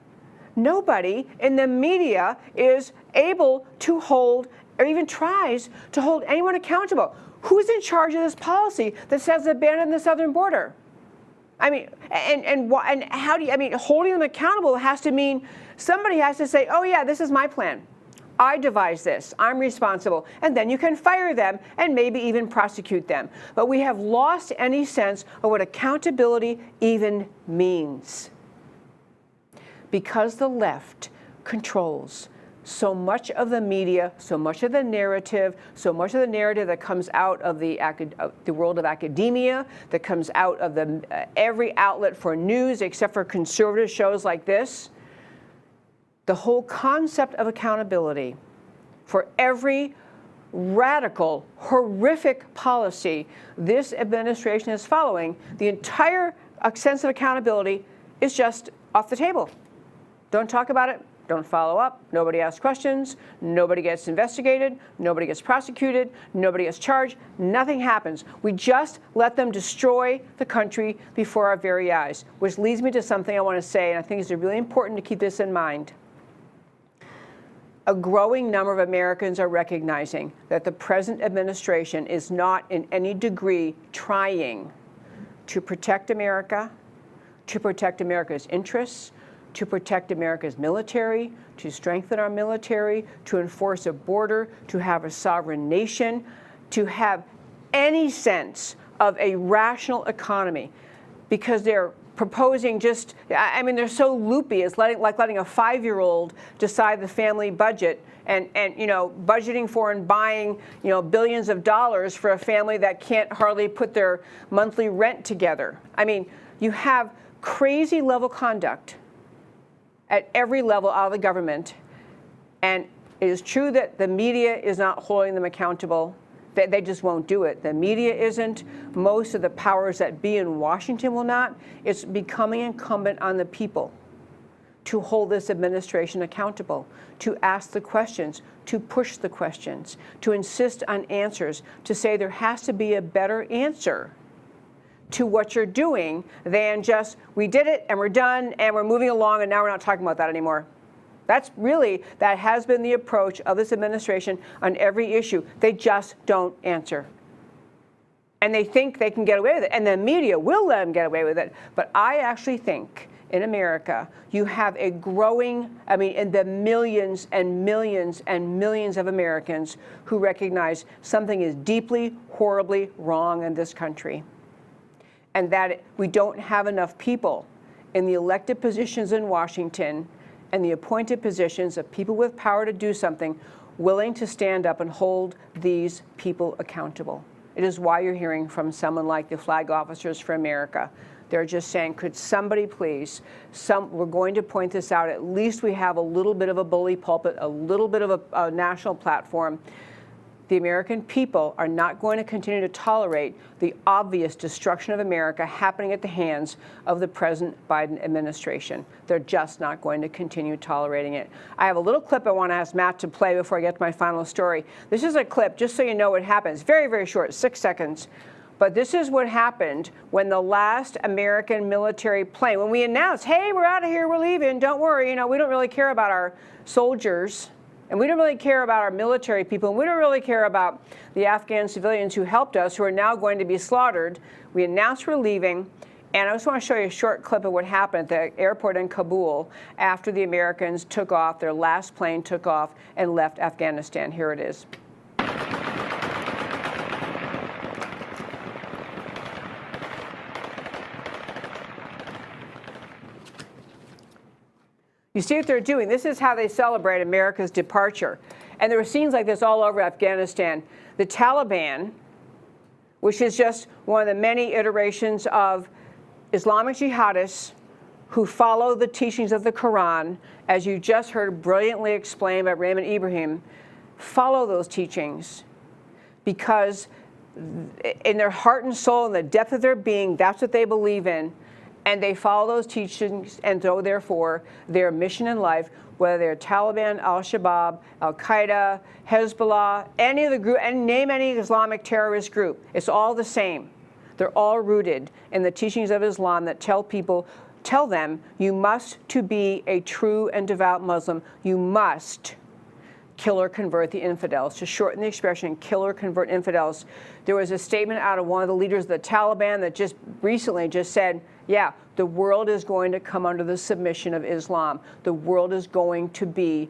nobody in the media is able to hold or even tries to hold anyone accountable. Who's in charge of this policy that says abandon the southern border? I mean, and how do you, holding them accountable has to mean somebody has to say, oh yeah, this is my plan. I devised this. I'm responsible. And then you can fire them and maybe even prosecute them. But we have lost any sense of what accountability even means, because the left controls so much of the media, so much of the narrative that comes out of the world of academia, that comes out of every outlet for news except for conservative shows like this. The whole concept of accountability for every radical, horrific policy this administration is following, the entire sense of accountability is just off the table. Don't talk about it. Don't follow up. Nobody asks questions. Nobody gets investigated. Nobody gets prosecuted. Nobody gets charged. Nothing happens. We just let them destroy the country before our very eyes, which leads me to something I want to say, and I think it's really important to keep this in mind. A growing number of Americans are recognizing that the present administration is not in any degree trying to protect America, to protect America's interests, to protect America's military, to strengthen our military, to enforce a border, to have a sovereign nation, to have any sense of a rational economy, because they're proposing just, I mean, they're so loopy. It's like letting a 5-year-old decide the family budget and you know, budgeting for and buying, you know, billions of dollars for a family that can't hardly put their monthly rent together. I mean, you have crazy level conduct at every level out of the government, and it is true that the media is not holding them accountable. They just won't do it. The media isn't. Most of the powers that be in Washington will not. It's becoming incumbent on the people to hold this administration accountable, to ask the questions, to push the questions, to insist on answers, to say there has to be a better answer to what you're doing than just, we did it and we're done and we're moving along and now we're not talking about that anymore. That has been the approach of this administration on every issue. They just don't answer. And they think they can get away with it. And the media will let them get away with it. But I actually think in America, you have a growing, I mean, in the millions and millions and millions of Americans who recognize something is deeply, horribly wrong in this country. And that we don't have enough people in the elected positions in Washington and the appointed positions of people with power to do something willing to stand up and hold these people accountable. It is why you're hearing from someone like the Flag Officers for America. They're just saying, could somebody please, we're going to point this out, at least we have a little bit of a bully pulpit, a little bit of a national platform. The American people are not going to continue to tolerate the obvious destruction of America happening at the hands of the present Biden administration. They're just not going to continue tolerating it. I have a little clip I want to ask Matt to play before I get to my final story. This is a clip, just so you know what happens. Very, very short, 6 seconds. But this is what happened when the last American military plane, when we announced, hey, we're out of here, we're leaving, don't worry, you know, we don't really care about our soldiers. And we don't really care about our military people, and we don't really care about the Afghan civilians who helped us, who are now going to be slaughtered. We announced we're leaving, and I just want to show you a short clip of what happened at the airport in Kabul after the Americans took off, their last plane took off and left Afghanistan. Here it is. You see what they're doing. This is how they celebrate America's departure. And there were scenes like this all over Afghanistan. The Taliban, which is just one of the many iterations of Islamic jihadists who follow the teachings of the Quran, as you just heard brilliantly explained by Raymond Ibrahim, follow those teachings because in their heart and soul, in the depth of their being, that's what they believe in. And they follow those teachings, and so therefore their mission in life, whether they're Taliban, Al-Shabaab, Al-Qaeda, Hezbollah, any of the group, and name any Islamic terrorist group, it's all the same. They're all rooted in the teachings of Islam that tell them you must, to be a true and devout Muslim, you must kill or convert the infidels. To shorten the expression, kill or convert infidels. There was a statement out of one of the leaders of the Taliban that just recently just said, yeah, the world is going to come under the submission of Islam. The world is going to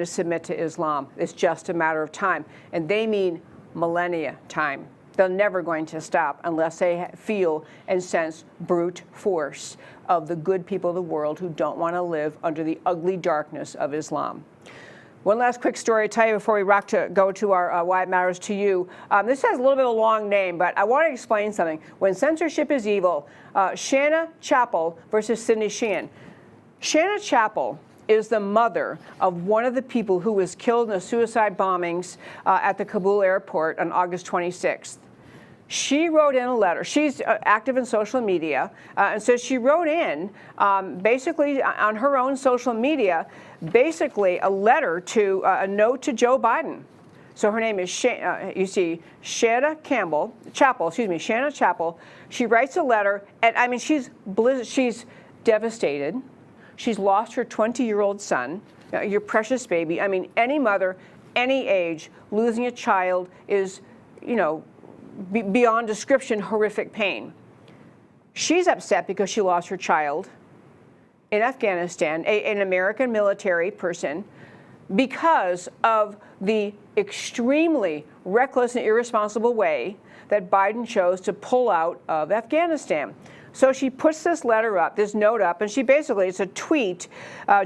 submit to Islam. It's just a matter of time. And they mean millennia time. They're never going to stop unless they feel and sense brute force of the good people of the world who don't want to live under the ugly darkness of Islam. One last quick story to tell you before we go to our Why It Matters to You. This has a little bit of a long name, but I want to explain something. When censorship is evil, Shana Chappell versus Sheehan. Shana Chappell is the mother of one of the people who was killed in the suicide bombings at the Kabul airport on August 26th. She wrote in a letter. She's active in social media, and so she wrote in, basically on her own social media, basically a letter to a note to Joe Biden. So her name is you see Shana Chappell. Excuse me, Shana Chappell. She writes a letter, and I mean she's devastated. She's lost her 20-year-old son, your precious baby. I mean, any mother, any age, losing a child is, you know, beyond description, horrific pain. She's upset because she lost her child in Afghanistan, an American military person, because of the extremely reckless and irresponsible way that Biden chose to pull out of Afghanistan. So she puts this letter up, this note up, and she basically, it's a tweet.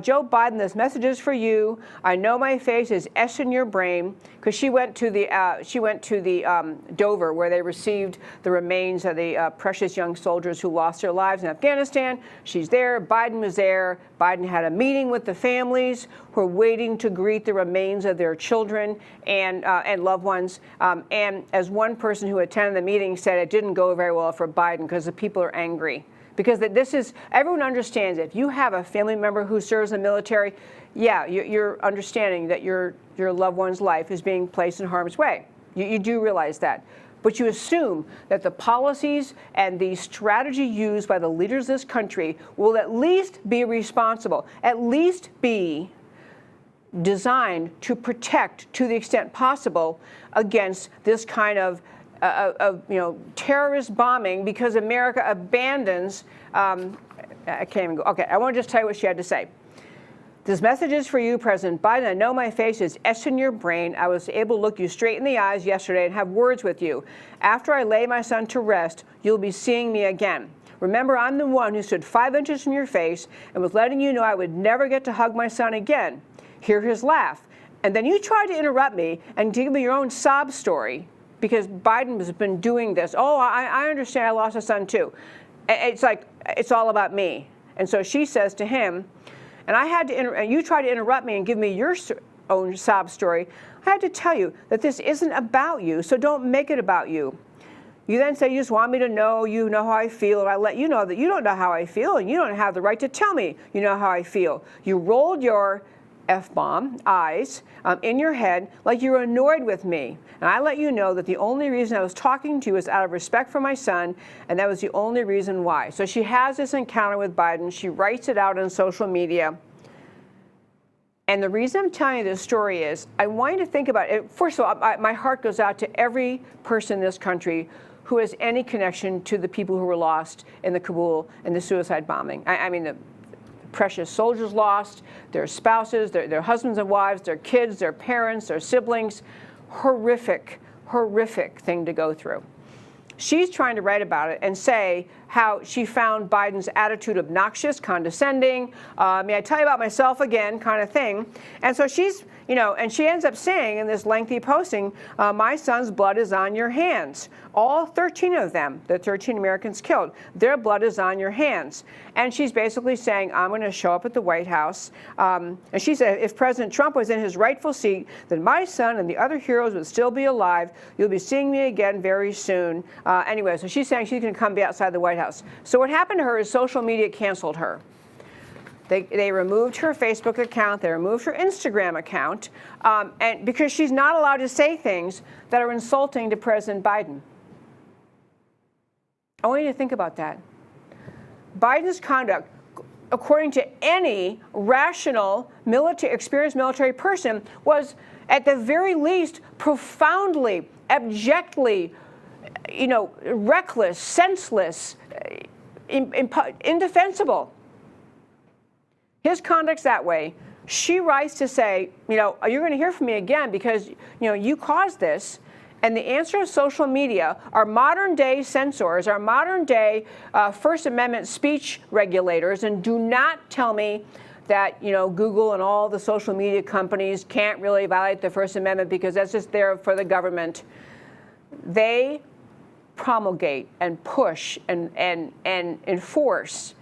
Joe Biden, this message is for you. I know my face is S in your brain, because she went to the Dover, where they received the remains of the precious young soldiers who lost their lives in Afghanistan. She's there. Biden was there. Biden had a meeting with the families who are waiting to greet the remains of their children and loved ones. And as one person who attended the meeting said, it didn't go very well for Biden because the people are angry. Because this is, everyone understands, if you have a family member who serves in the military, yeah, you're understanding that your loved one's life is being placed in harm's way. You do realize that. But you assume that the policies and the strategy used by the leaders of this country will at least be responsible, at least be designed to protect, to the extent possible, against this kind of terrorist bombing, because America abandons. I can't even go. Okay, I want to just tell you what she had to say. This message is for you, President Biden. I know my face is S in your brain. I was able to look you straight in the eyes yesterday and have words with you. After I lay my son to rest, you'll be seeing me again. Remember, I'm the one who stood 5 inches from your face and was letting you know I would never get to hug my son again. Hear his laugh. And then you tried to interrupt me and give me your own sob story, because Biden has been doing this. Oh, I understand, I lost a son too. It's like, it's all about me. And so she says to him, and I had to, and you tried to interrupt me and give me your own sob story. I had to tell you that this isn't about you, so don't make it about you. You then say you just want me to know you know how I feel, and I let you know that you don't know how I feel, and you don't have the right to tell me you know how I feel. You rolled your F-bomb eyes in your head like you were annoyed with me. And I let you know that the only reason I was talking to you was out of respect for my son, and that was the only reason why. So she has this encounter with Biden. She writes it out on social media. And the reason I'm telling you this story is I want you to think about it. First of all, my heart goes out to every person in this country who has any connection to the people who were lost in the Kabul and the suicide bombing. I mean, the precious soldiers lost, their spouses, their husbands and wives, their kids, their parents, their siblings. Horrific, horrific thing to go through. She's trying to write about it and say how she found Biden's attitude obnoxious, condescending, may I tell you about myself again kind of thing. And so she's, and she ends up saying in this lengthy posting, my son's blood is on your hands. All 13 of them, the 13 Americans killed, their blood is on your hands. And she's basically saying, I'm going to show up at the White House. And she said, if President Trump was in his rightful seat, then my son and the other heroes would still be alive. You'll be seeing me again very soon. Anyway, so she's saying she's going to come be outside the White House. So what happened to her is social media canceled her. They removed her Facebook account, they removed her Instagram account, and because she's not allowed to say things that are insulting to President Biden. I want you to think about that. Biden's conduct, according to any rational, experienced military person, was at the very least profoundly, abjectly, reckless, senseless, indefensible. His conduct's that way. She writes to say, you're going to hear from me again because, you caused this. And the answer of social media, our modern day censors, our modern day First Amendment speech regulators, and do not tell me that, Google and all the social media companies can't really violate the First Amendment because that's just there for the government. They promulgate and push and enforce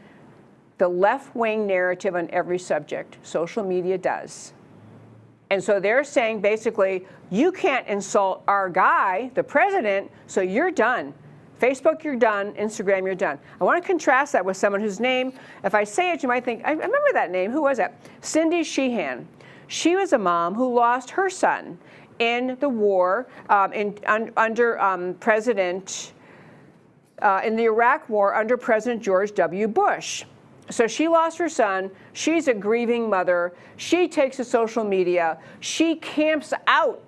the left-wing narrative on every subject. Social media does. And so they're saying basically, you can't insult our guy, the president, so you're done. Facebook, you're done. Instagram, you're done. I want to contrast that with someone whose name, if I say it, you might think, I remember that name. Who was that? Cindy Sheehan. She was a mom who lost her son in the war in the Iraq War under President George W. Bush. So she lost her son. She's a grieving mother. She takes to social media. She camps out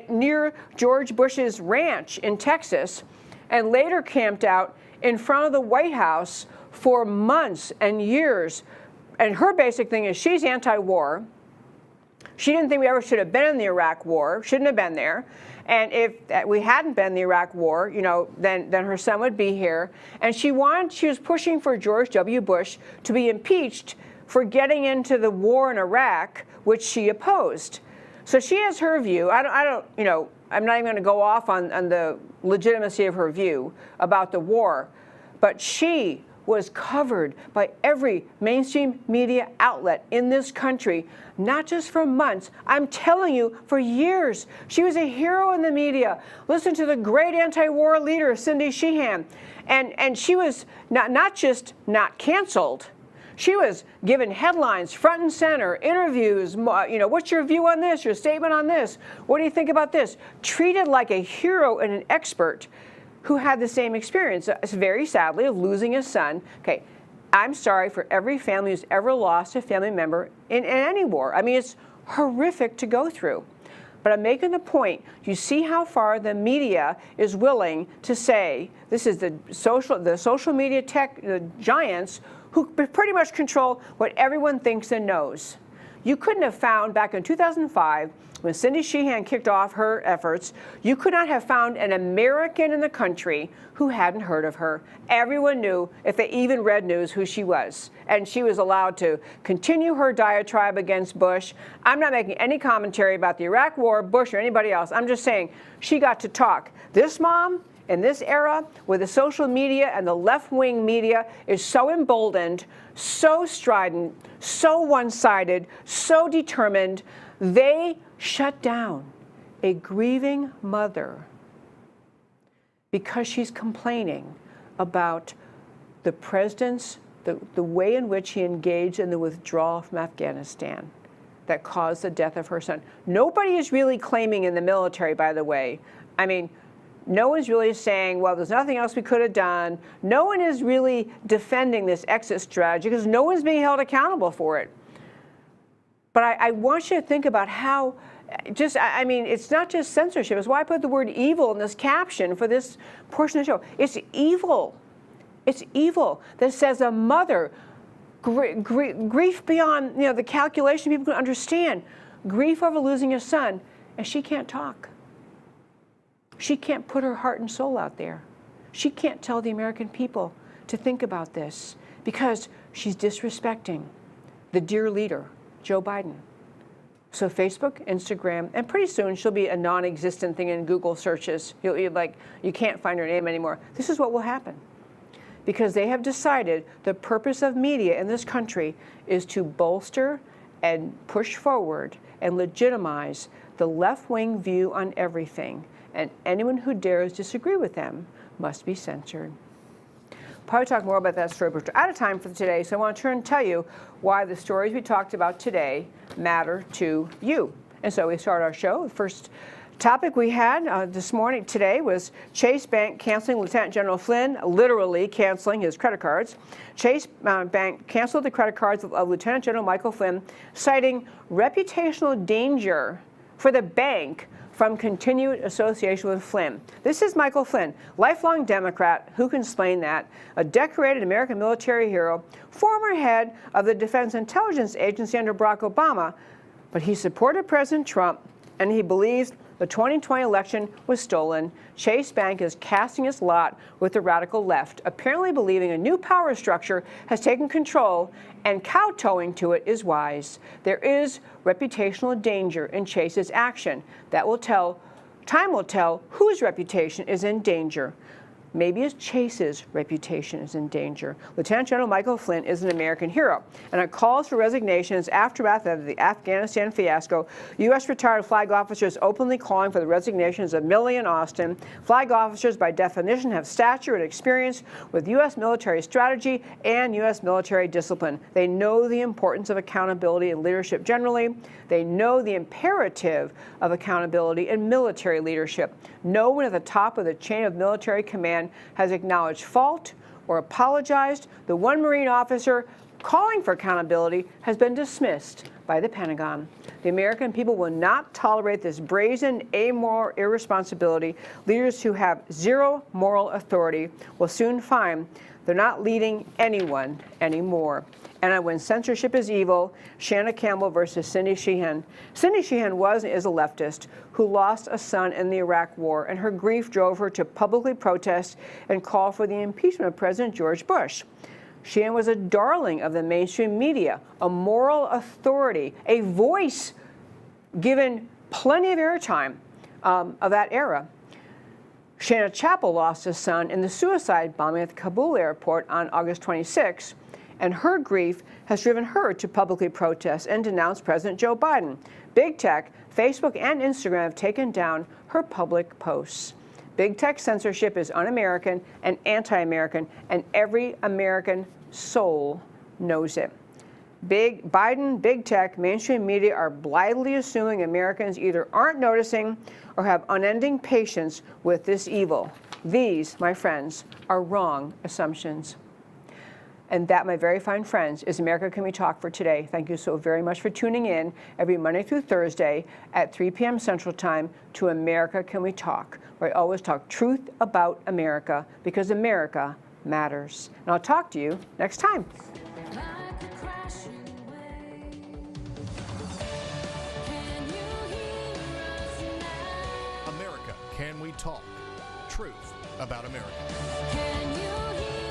near George Bush's ranch in Texas, and later camped out in front of the White House for months and years. And her basic thing is she's anti-war. She didn't think we ever should have been in the Iraq War, shouldn't have been there. And if we hadn't been in the Iraq War, you know, then her son would be here. And she was pushing for George W. Bush to be impeached for getting into the war in Iraq, which she opposed. So she has her view. I'm not even going to go off on the legitimacy of her view about the war, but she was covered by every mainstream media outlet in this country, not just for months, I'm telling you, for years. She was a hero in the media. Listen to the great anti-war leader, Cindy Sheehan. And she was not just not canceled, she was given headlines, front and center, interviews, you know, what's your view on this, your statement on this? What do you think about this? Treated like a hero and an expert who had the same experience, very sadly, of losing his son. Okay, I'm sorry for every family who's ever lost a family member in any war. I mean, it's horrific to go through. But I'm making the point, you see how far the media is willing to say, this is the social media tech giants who pretty much control what everyone thinks and knows. You couldn't have found, back in 2005, when Cindy Sheehan kicked off her efforts, you could not have found an American in the country who hadn't heard of her. Everyone knew, if they even read news, who she was. And she was allowed to continue her diatribe against Bush. I'm not making any commentary about the Iraq War, Bush, or anybody else. I'm just saying she got to talk. This mom, in this era, with the social media and the left-wing media, is so emboldened, so strident, so one-sided, so determined, they shut down a grieving mother because she's complaining about the president's, the way in which he engaged in the withdrawal from Afghanistan that caused the death of her son. Nobody is really claiming in the military, by the way. I mean, no one's really saying, well, there's nothing else we could have done. No one is really defending this exit strategy because no one's being held accountable for it. But I want you to think about how, I mean, it's not just censorship. It's why I put the word evil in this caption for this portion of the show. It's evil. It's evil that says a mother, grief beyond, you know, the calculation people can understand, grief over losing a son, and she can't talk. She can't put her heart and soul out there. She can't tell the American people to think about this because she's disrespecting the dear leader, Joe Biden. So Facebook, Instagram, and pretty soon she'll be a non-existent thing in Google searches. You'll you can't find her name anymore. This is what will happen because they have decided the purpose of media in this country is to bolster and push forward and legitimize the left-wing view on everything. And anyone who dares disagree with them must be censored. Probably talk more about that story, but we're out of time for today, so I want to turn and tell you why the stories we talked about today matter to you. And so we start our show. The first topic we had today was Chase Bank canceling Lieutenant General Flynn, literally canceling his credit cards. Chase Bank canceled the credit cards of Lieutenant General Michael Flynn, citing reputational danger for the bank from continued association with Flynn. This is Michael Flynn, lifelong Democrat, who can explain that, a decorated American military hero, former head of the Defense Intelligence Agency under Barack Obama, but he supported President Trump and he believes the 2020 election was stolen. Chase Bank is casting its lot with the radical left, apparently believing a new power structure has taken control and kowtowing to it is wise. There is reputational danger in Chase's action. Time will tell whose reputation is in danger. Maybe it's Chase's reputation is in danger. Lieutenant General Michael Flynn is an American hero, and on calls for resignation in aftermath of the Afghanistan fiasco, U.S. retired flag officers openly calling for the resignations of Milley and Austin. Flag officers, by definition, have stature and experience with U.S. military strategy and U.S. military discipline. They know the importance of accountability in leadership generally. They know the imperative of accountability in military leadership. No one at the top of the chain of military command has acknowledged fault or apologized. The one Marine officer calling for accountability has been dismissed by the Pentagon. The American people will not tolerate this brazen, amoral irresponsibility. Leaders who have zero moral authority will soon find they're not leading anyone anymore. And when censorship is evil, Shana Campbell versus Cindy Sheehan. Cindy Sheehan was and is a leftist who lost a son in the Iraq War, and her grief drove her to publicly protest and call for the impeachment of President George Bush. Sheehan was a darling of the mainstream media, a moral authority, a voice given plenty of airtime of that era. Shana Chappell lost his son in the suicide bombing at the Kabul airport on August 26, and her grief has driven her to publicly protest and denounce President Joe Biden. Big Tech, Facebook, and Instagram have taken down her public posts. Big Tech censorship is un-American and anti-American, and every American soul knows it. Biden, Big Tech, mainstream media are blithely assuming Americans either aren't noticing or have unending patience with this evil. These, my friends, are wrong assumptions. And that, my very fine friends, is America Can We Talk for today. Thank you so very much for tuning in every Monday through Thursday at 3 p.m. Central Time to America Can We Talk, where I always talk truth about America, because America matters. And I'll talk to you next time. America Can We Talk? Truth about America. Can you hear